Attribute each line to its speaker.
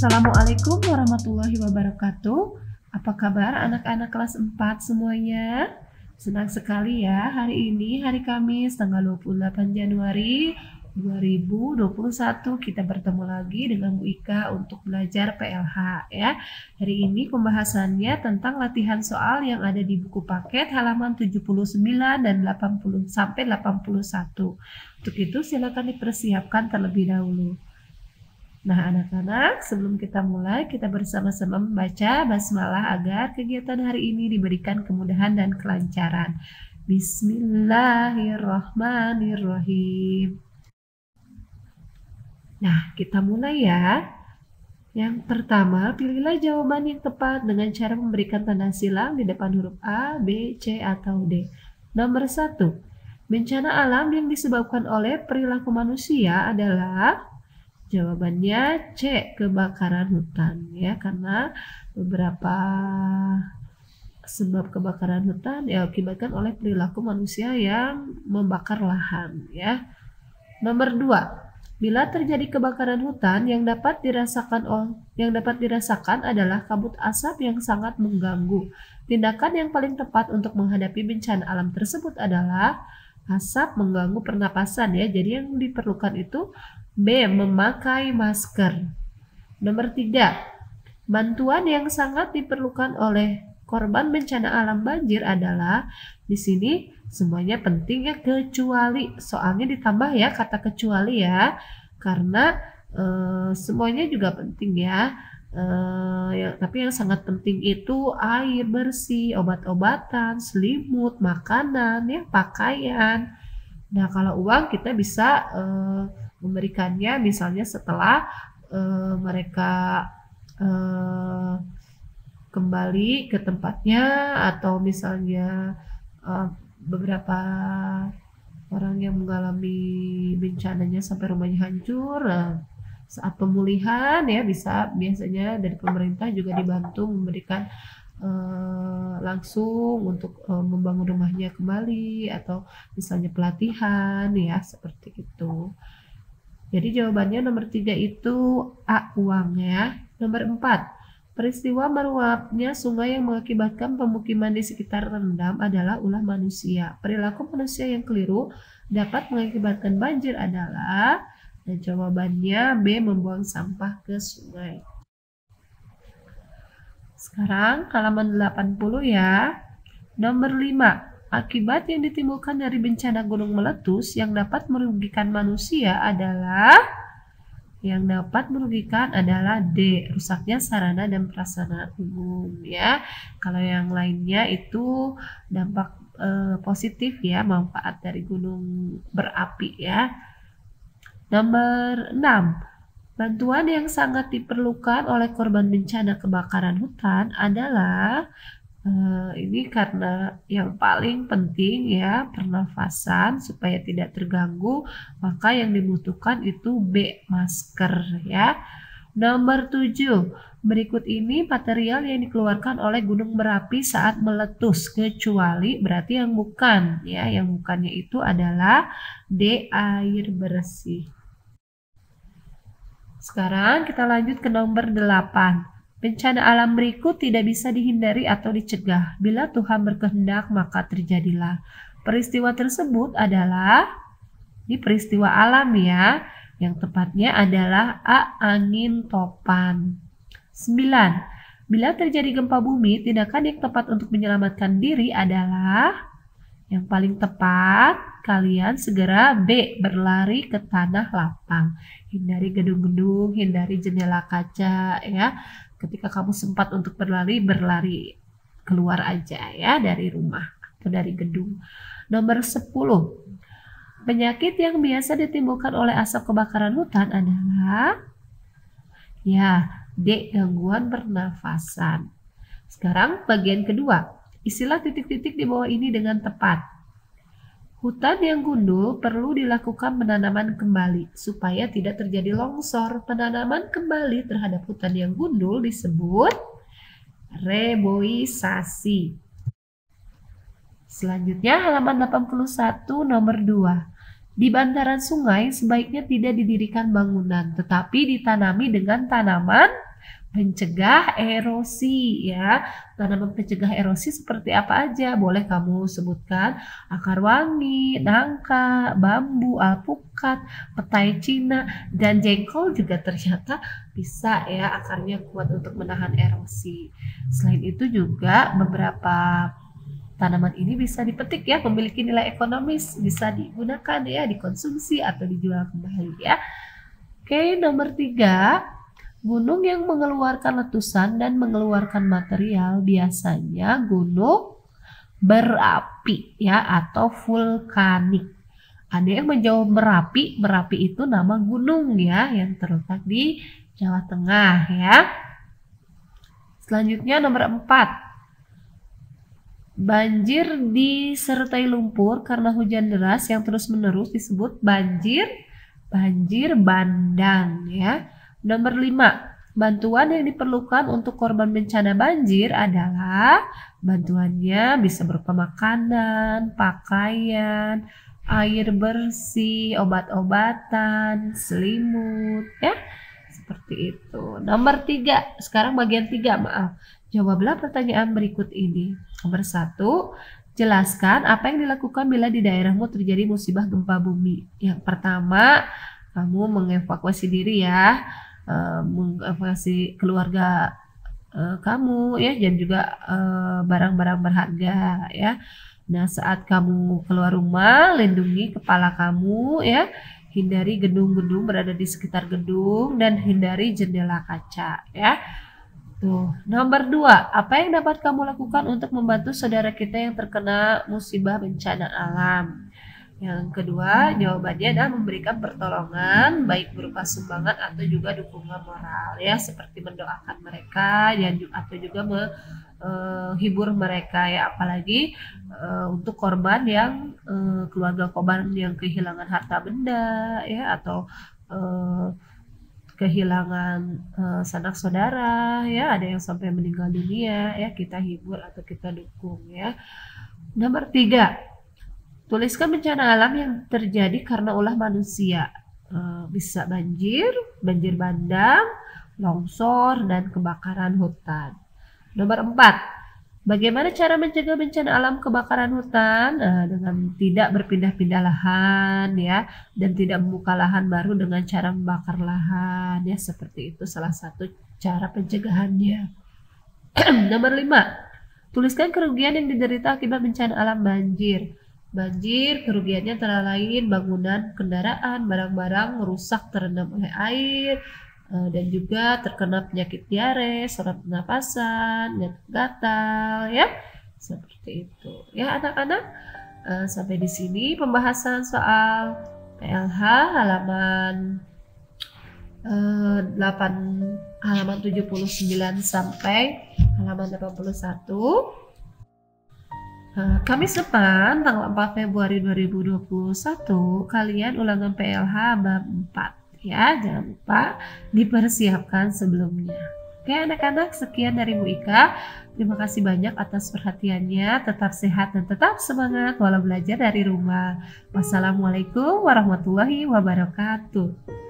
Speaker 1: Assalamualaikum warahmatullahi wabarakatuh. Apa kabar anak-anak kelas 4 semuanya? Senang sekali ya, hari ini hari Kamis tanggal 28 Januari 2021 kita bertemu lagi dengan Bu Ika untuk belajar PLH ya. Hari ini pembahasannya tentang latihan soal yang ada di buku paket halaman 79 dan 80 sampai 81. Untuk itu silakan dipersiapkan terlebih dahulu. Nah anak-anak, sebelum kita mulai, kita bersama-sama membaca basmalah agar kegiatan hari ini diberikan kemudahan dan kelancaran. Bismillahirrahmanirrahim. Nah, kita mulai ya. Yang pertama, pilihlah jawaban yang tepat dengan cara memberikan tanda silang di depan huruf A, B, C, atau D. Nomor 1. Bencana alam yang disebabkan oleh perilaku manusia adalah... Jawabannya C, kebakaran hutan ya, karena beberapa sebab kebakaran hutan diakibatkan oleh perilaku manusia yang membakar lahan ya. Nomor 2, bila terjadi kebakaran hutan yang dapat dirasakan adalah kabut asap yang sangat mengganggu. Tindakan yang paling tepat untuk menghadapi bencana alam tersebut adalah asap mengganggu pernapasan ya. Jadi yang diperlukan itu B, memakai masker. Nomor 3, bantuan yang sangat diperlukan oleh korban bencana alam banjir adalah, di sini semuanya penting ya, kecuali, soalnya ditambah ya kata kecuali ya, karena semuanya juga penting ya. Tapi yang sangat penting itu air bersih, obat-obatan, selimut, makanan, ya, pakaian. Nah, kalau uang kita bisa memberikannya misalnya setelah mereka kembali ke tempatnya, atau misalnya beberapa orang yang mengalami bencananya sampai rumahnya hancur, saat pemulihan ya biasanya dari pemerintah juga dibantu memberikan langsung untuk membangun rumahnya kembali, atau misalnya pelatihan ya, seperti itu. Jadi jawabannya nomor 3 itu A, uang ya. Nomor 4, peristiwa meluapnya sungai yang mengakibatkan pemukiman di sekitar rendam adalah ulah manusia. Perilaku manusia yang keliru dapat mengakibatkan banjir adalah, dan jawabannya B, membuang sampah ke sungai. Sekarang halaman 80 ya. Nomor 5, akibat yang ditimbulkan dari bencana gunung meletus yang dapat merugikan manusia adalah, D, rusaknya sarana dan prasarana umum ya. Kalau yang lainnya itu dampak positif ya, manfaat dari gunung berapi ya. Nomor 6, bantuan yang sangat diperlukan oleh korban bencana kebakaran hutan adalah, ini karena yang paling penting ya, pernafasan supaya tidak terganggu, maka yang dibutuhkan itu B, masker ya. Nomor 7, berikut ini material yang dikeluarkan oleh gunung berapi saat meletus, kecuali, berarti yang bukan ya, yang bukannya itu adalah D, air bersih. Sekarang kita lanjut ke nomor 8. Bencana alam berikut tidak bisa dihindari atau dicegah. Bila Tuhan berkehendak, maka terjadilah. Peristiwa tersebut adalah, ini peristiwa alam ya, yang tepatnya adalah A, angin topan. 9, bila terjadi gempa bumi, tindakan yang tepat untuk menyelamatkan diri adalah, yang paling tepat, kalian segera B, berlari ke tanah lapang. Hindari gedung-gedung, hindari jendela kaca ya. Ketika kamu sempat untuk berlari keluar aja ya dari rumah atau dari gedung. Nomor 10, penyakit yang biasa ditimbulkan oleh asap kebakaran hutan adalah, ya, D, gangguan pernafasan. Sekarang bagian kedua, isilah titik-titik di bawah ini dengan tepat. Hutan yang gundul perlu dilakukan penanaman kembali supaya tidak terjadi longsor. Penanaman kembali terhadap hutan yang gundul disebut reboisasi. Selanjutnya halaman 81 nomor 2. Di bantaran sungai sebaiknya tidak didirikan bangunan, tetapi ditanami dengan tanaman Pencegah erosi ya. Tanaman pencegah erosi seperti apa aja? Boleh kamu sebutkan akar wangi, nangka, bambu, alpukat, petai Cina, dan jengkol juga ternyata bisa ya akarnya kuat untuk menahan erosi. Selain itu juga beberapa tanaman ini bisa dipetik ya, memiliki nilai ekonomis, bisa digunakan ya, dikonsumsi atau dijual kembali ya. Oke, nomor 3. Gunung yang mengeluarkan letusan dan mengeluarkan material biasanya gunung berapi ya atau vulkanik. Ada yang menjawab Merapi. Merapi itu nama gunung ya yang terletak di Jawa Tengah ya. Selanjutnya nomor 4. Banjir disertai lumpur karena hujan deras yang terus-menerus disebut banjir bandang ya. Nomor 5, bantuan yang diperlukan untuk korban bencana banjir adalah bantuannya bisa berupa makanan, pakaian, air bersih, obat-obatan, selimut, ya. Seperti itu. Nomor 3, sekarang bagian 3, maaf. Jawablah pertanyaan berikut ini. Nomor 1, jelaskan apa yang dilakukan bila di daerahmu terjadi musibah gempa bumi. Yang pertama, kamu mengevakuasi diri ya. Mengevakuasi keluarga kamu ya dan juga barang-barang berharga ya. Nah, saat kamu keluar rumah, lindungi kepala kamu ya. Hindari gedung-gedung berada di sekitar gedung dan hindari jendela kaca ya. Tuh, nomor 2, apa yang dapat kamu lakukan untuk membantu saudara kita yang terkena musibah bencana alam? Yang kedua, jawabannya adalah memberikan pertolongan baik berupa sumbangan atau juga dukungan moral ya, seperti mendoakan mereka dan atau juga menghibur mereka ya, apalagi untuk korban yang keluarga korban yang kehilangan harta benda ya atau kehilangan sanak saudara ya, ada yang sampai meninggal dunia ya, kita hibur atau kita dukung ya. Nomor 3, tuliskan bencana alam yang terjadi karena ulah manusia. Bisa banjir bandang, longsor, dan kebakaran hutan. Nomor 4, bagaimana cara mencegah bencana alam kebakaran hutan? Dengan tidak berpindah-pindah lahan ya, dan tidak membuka lahan baru dengan cara membakar lahan ya, seperti itu salah satu cara pencegahannya. Nomor 5, tuliskan kerugian yang diderita akibat bencana alam banjir. Banjir, kerugiannya antara lain bangunan, kendaraan, barang-barang rusak terendam oleh air, dan juga terkena penyakit diare, saluran pernapasan, gatal, ya, seperti itu. Ya anak-anak, sampai di sini pembahasan soal PLH halaman 79 sampai halaman 81. Kamis depan tanggal 4 Februari 2021 kalian ulangan PLH bab 4 ya, jangan lupa dipersiapkan sebelumnya. Oke anak-anak, sekian dari Bu Ika. Terima kasih banyak atas perhatiannya. Tetap sehat dan tetap semangat walau belajar dari rumah. Wassalamualaikum warahmatullahi wabarakatuh.